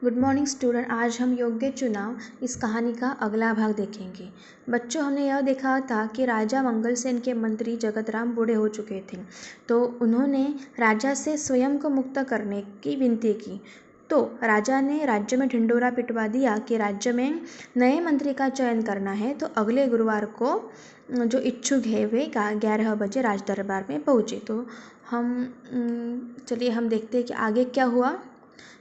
Good morning student. आज हम योग्य चुनाव इस कहानी का अगला भाग देखेंगे। बच्चों, हमने यह देखा था कि राजा मंगलसेन के मंत्री जगतराम बूढ़े हो चुके थे, तो उन्होंने राजा से स्वयं को मुक्त करने की विनती की। तो राजा ने राज्य में ढिंढोरा पिटवा दिया कि राज्य में नए मंत्री का चयन करना है। तो अगले गुरुवार को जो इच्छुक है वे 11 बजे राज दरबार में पहुँचे। तो चलिए हम देखते हैं कि आगे क्या हुआ।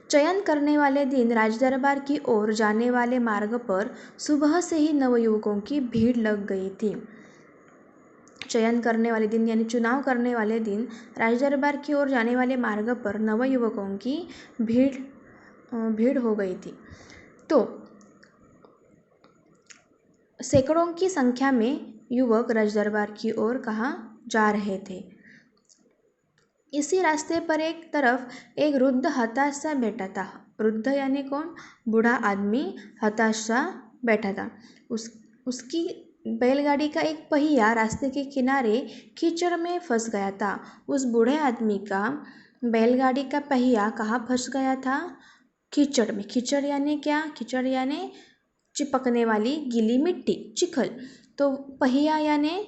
चयन करने वाले दिन राजदरबार की ओर जाने वाले मार्ग पर सुबह से ही नवयुवकों की भीड़ लग गई थी। चयन करने वाले दिन यानी चुनाव करने वाले दिन राजदरबार की ओर जाने वाले मार्ग पर नवयुवकों की भीड़ हो गई थी। तो सैकड़ों की संख्या में युवक राजदरबार की ओर कहाँ जा रहे थे। इसी रास्ते पर एक तरफ एक वृद्ध हताश सा बैठा था। वृद्ध यानी कौन? बूढ़ा आदमी हताश सा बैठा था। उसकी बैलगाड़ी का एक पहिया रास्ते के किनारे कीचड़ में फंस गया था। उस बूढ़े आदमी का बैलगाड़ी का पहिया कहाँ फंस गया था? कीचड़ में। कीचड़ यानी क्या? कीचड़ यानी चिपकने वाली गीली मिट्टी, चिखल। तो पहिया यानी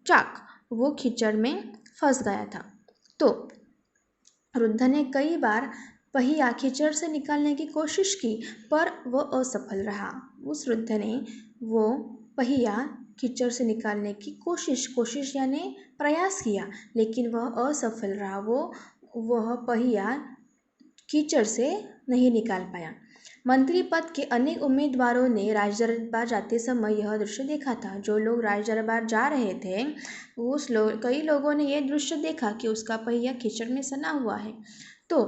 चाक, वो कीचड़ में फंस गया था। तो वृद्ध ने कई बार पहिया कीचड़ से निकालने की कोशिश की, पर वह असफल रहा। उस वृद्ध ने वो पहिया कीचड़ से निकालने की कोशिश यानी प्रयास किया, लेकिन वह असफल रहा। वह पहिया कीचड़ से नहीं निकाल पाया। मंत्री पद के अनेक उम्मीदवारों ने राजदरबार जाते समय यह दृश्य देखा था। जो लोग राजदरबार जा रहे थे कई लोगों ने यह दृश्य देखा कि उसका पहिया कीचड़ में सना हुआ है। तो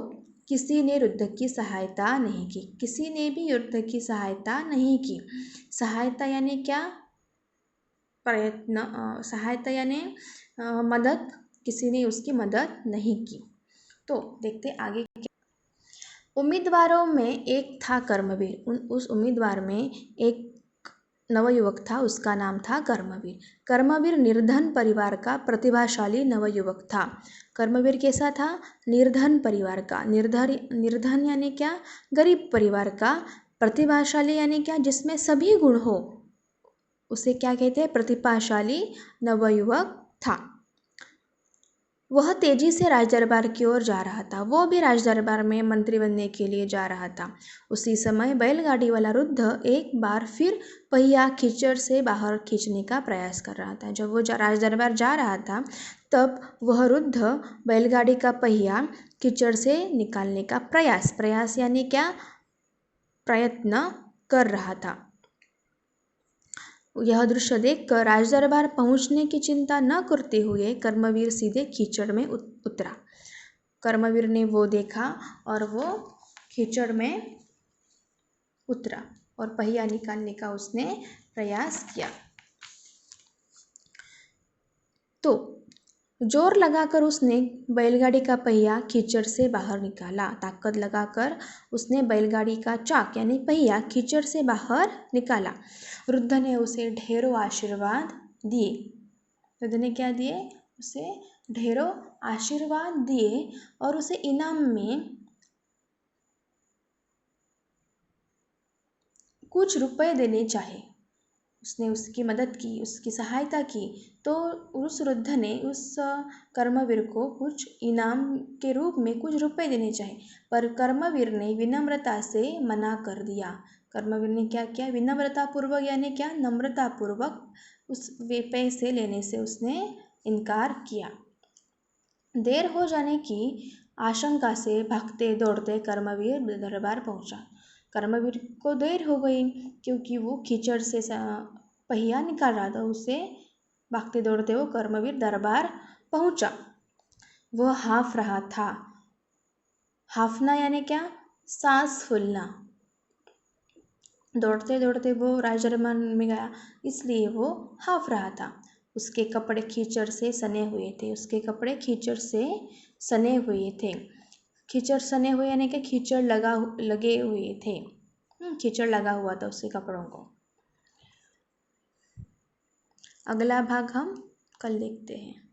किसी ने युद्ध की सहायता नहीं की। किसी ने भी युद्ध की सहायता नहीं की। सहायता यानी क्या? प्रयत्न। सहायता यानी मदद। किसी ने उसकी मदद नहीं की। तो देखते आगे। उम्मीदवारों में एक था कर्मवीर। उस उम्मीदवार में एक नवयुवक था, उसका नाम था कर्मवीर। कर्मवीर निर्धन परिवार का प्रतिभाशाली नवयुवक था। कर्मवीर कैसा था? निर्धन परिवार का। निर्धन यानी क्या? गरीब परिवार का। प्रतिभाशाली यानी क्या? जिसमें सभी गुण हो, उसे क्या कहते हैं? प्रतिभाशाली नवयुवक था। वह तेजी से राजदरबार की ओर जा रहा था। वो भी राजदरबार में मंत्री बनने के लिए जा रहा था। उसी समय बैलगाड़ी वाला वृद्ध एक बार फिर पहिया कीचड़ से बाहर खींचने का प्रयास कर रहा था। जब वो राजदरबार जा रहा था, तब वह वृद्ध बैलगाड़ी का पहिया कीचड़ से निकालने का प्रयास यानी क्या? प्रयत्न कर रहा था। यह दृश्य देखकर राजदरबार पहुंचने की चिंता न करते हुए कर्मवीर सीधे कीचड़ में उतरा। कर्मवीर ने वो देखा और वो कीचड़ में उतरा और पहिया निकालने का उसने प्रयास किया। तो जोर लगाकर उसने बैलगाड़ी का पहिया कीचड़ से बाहर निकाला। ताकत लगाकर उसने बैलगाड़ी का चाक यानी पहिया कीचड़ से बाहर निकाला। वृद्ध ने उसे ढेरों आशीर्वाद दिए। वृद्ध ने क्या दिए? उसे ढेरों आशीर्वाद दिए और उसे इनाम में कुछ रुपए देने चाहे। उसने उसकी मदद की, उसकी सहायता की। तो उस वृद्ध ने उस कर्मवीर को कुछ इनाम के रूप में कुछ रुपए देने चाहे, पर कर्मवीर ने विनम्रता से मना कर दिया। कर्मवीर ने क्या किया? विनम्रतापूर्वक यानी क्या? नम्रतापूर्वक उस पैसे लेने से उसने इनकार किया। देर हो जाने की आशंका से भागते दौड़ते कर्मवीर दरबार पहुंचा। कर्मवीर को देर हो गई क्योंकि वो कीचड़ से पहिया निकाल रहा था। उसे भागते दौड़ते वो कर्मवीर दरबार पहुंचा। वह हाँफ रहा था। हाँफना यानी क्या? सांस फूलना। दौड़ते दौड़ते वो राजदरबार में गया, इसलिए वो हाँफ रहा था। उसके कपड़े कीचड़ से सने हुए थे। कीचड़ सने हुए यानी कि कीचड़ लगे हुए थे। कीचड़ लगा हुआ था उसके कपड़ों को। अगला भाग हम कल देखते हैं।